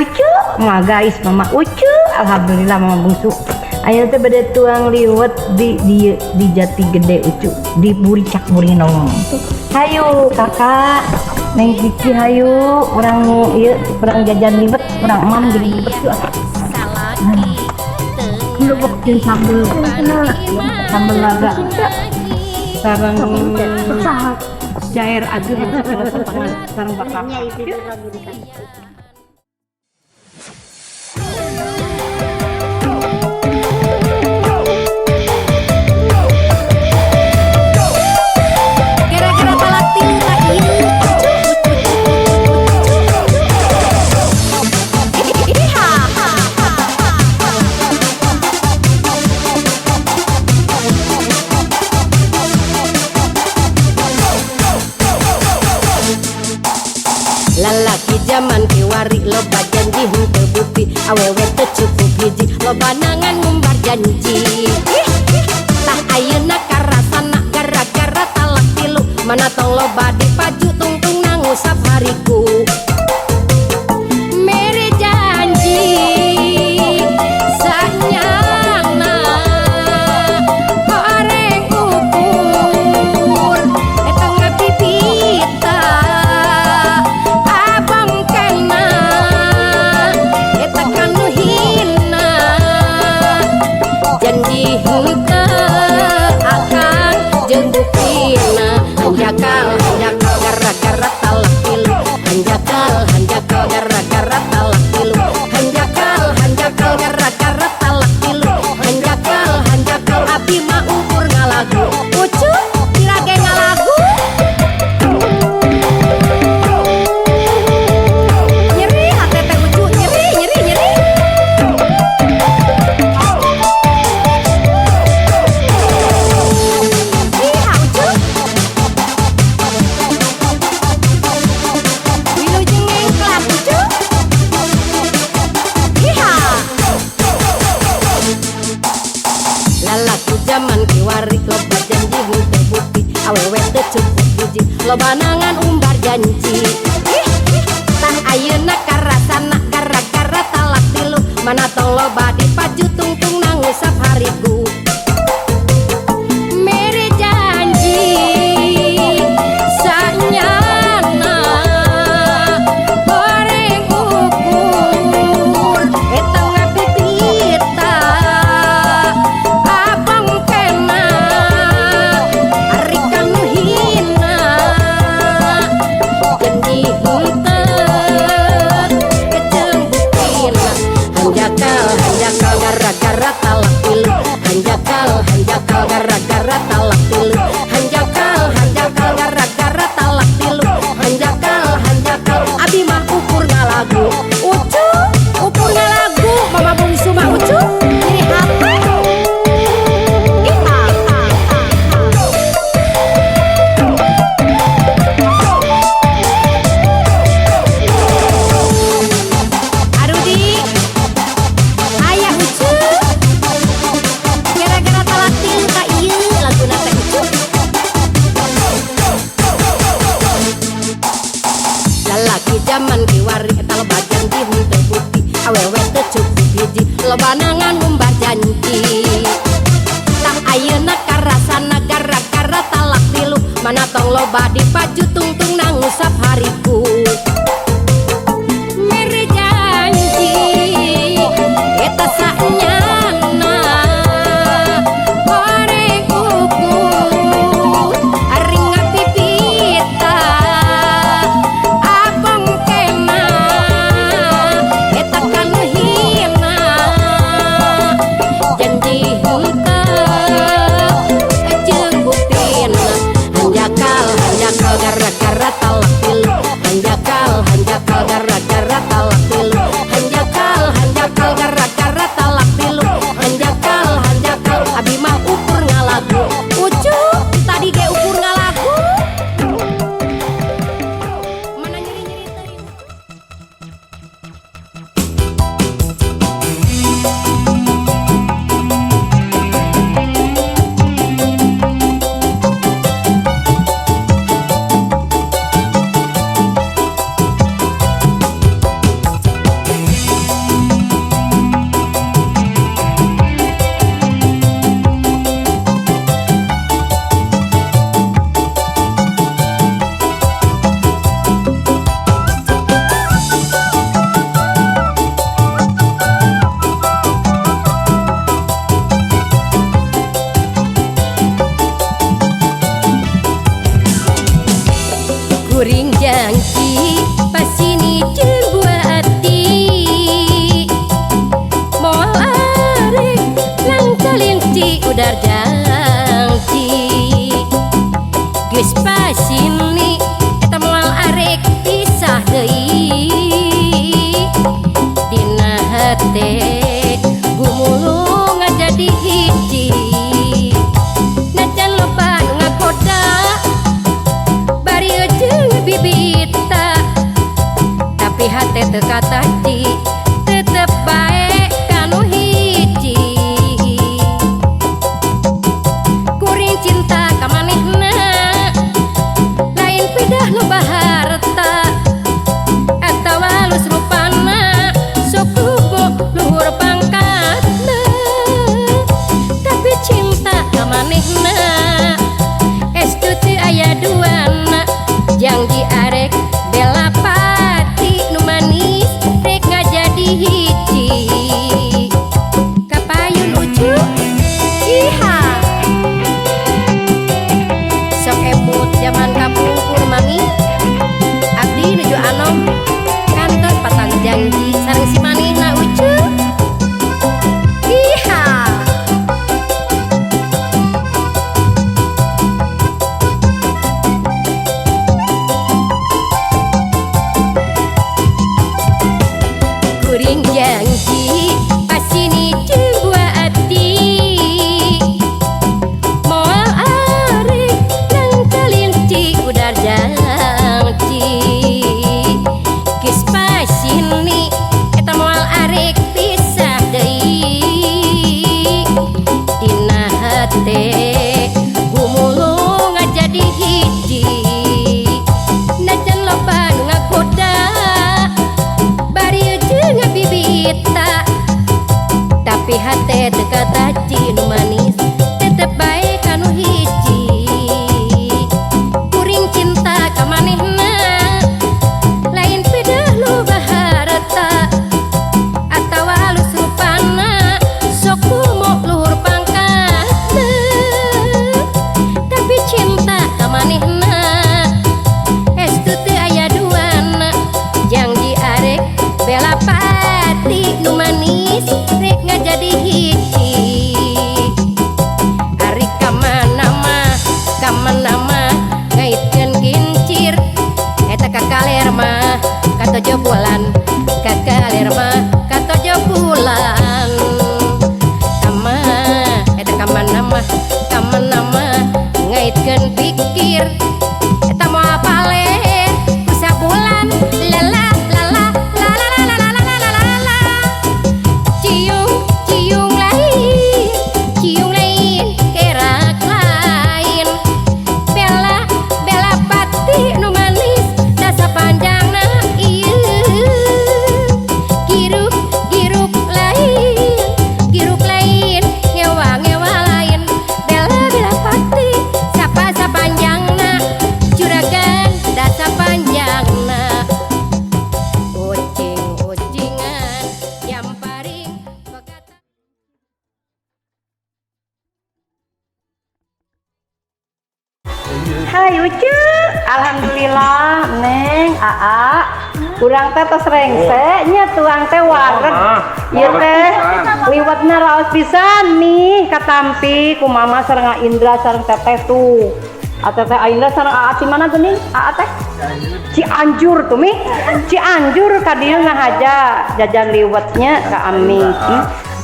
Ucu mah guys mama Ucu alhamdulillah mama bungsu ayo teh bade tuang liwet di Jati Gede Ucu di Buricak Burinong hayu kakak Neng Kiki hayu orang orang jajan liwet orang emam jadi liwet tuh lu bikin sambel laga sarang cair aja sarang bakal lalaki zaman kiwari loba janji henteu bukti awewe teu cukup hiji loba nangan ngumbar janji tah ayeuna karasana gara-gara talak tilu mana tong loba dipaju tungtung nangusap hariku mere janji sanyangna horeng ukur eta ngapipita janji henteu akan jeung buktina hanjakal gara-gara talak tilu hanjakal gara-gara talak tilu hanjakal gara-gara talak tilu hanjakal abi mah ukur ngalagu Ucu dirage ngalagu nyeri hate teh Ucu nyeri lalaki zaman kiwari loba janji henteu bukti awewe teu cukup hiji loba nangan umbar janji tah ayeuna karasana gara-gara talak tilu mana tong loba dipaju tungtung nangusap hariku mere janji sanyana horeng ukur eta ngapipita hanjakal gara-gara talak tilu hanjakal gara-gara talak tilu hanjakal gara-gara talak tilu hanjakal abi mah ukur ngalagu Ucu ukur ngalagu mama bungsu mah Ucu jadi hati lalaki zaman kiwari eta loba janji henteu bukti awewe teu cukup hiji loba nangan ngumbar janji tah ayeuna karasana gara-gara talak tilu mana tong loba dipaju tungtung nangusap hariku mere janji eta sanyana horeng ukur aring ngapipita janji henteu jeung buktina hanjakal gara-gara tetep bae kanu hiji kuring cinta ka manehna lain pidah loba harta atawa alus rupana sok luhur pangkatna tapi cinta ka manehna estu teu aya duana janji arek bela pati nu manis rek ngajadi hiji kapayun ucu iha sok ebut zaman kapungkur mami abdi nuju anom kantor patang janji sareng si manehna ucu iha kuring janji pasti ni dua hati moal arek nang kelinci udar janji kis pasini eta moal arek pisah deui dina hate gumulung ngajadi hiji najan loba nu ngagoda bari jeung bibita tapi hate dekat taji nu manis tetep bae kanu hiji kuring cinta ka manehna lain pedah loba harta atawa alus rupana sok kumo luhur pangkatna tapi cinta ka manehna estu teu aya duana janji arek bela pati nu manis rek ngajadi hiji ari kamana mah ngaitkeun kincir eta kakaler mah katojo bulan kakaler mah katojo bulan kama eta kamana mah ngaitkeun pikir eta moal paleh ku sabulan lala lala lala lala lala lala ciung lain kerak lain bela pati nu manis dasa panjangna ieu giruk lain ngewa lain bela pati sapa sapanjangna juragan dasa panjangna ucing-ucingan jamparing pekata Hai Ucu, alhamdulillah Neng, Aa, kurang teh tos rengse, nya tuang teh wareg, ieu teh liwatna raos pisan nih katampi ku mama sareng Indra sareng teteh tuh. Ateh teh Indra sareng Aa di mana geuning? Aa teh Cianjur tuh mi, Cianjur ka dieu ngahaja jajan liwatnya ka Ami.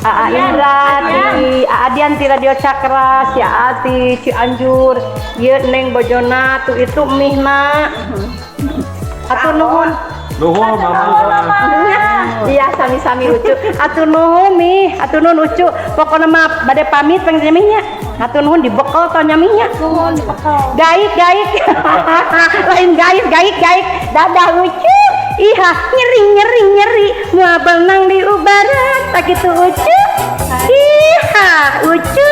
Aa Indra di Aa Dian ti Radio Cakra, si Aa ti Cianjur, ieu Neng bojona tuh itu mih na. Atur nuhun. Nuhun mama. Iya sami-sami Ucu. Atur nuhun mi, atur nuhun Ucu. Pokona mah bade pamit pengen nyaminya. Atur nuhun dibekel to nyaminya. Nuhun dibekel. Gaik. Lain gaik. Dadah Ucu. Iha nyeri. Mua benang di ubaran. Tak gitu Ucu. Iha Ucu.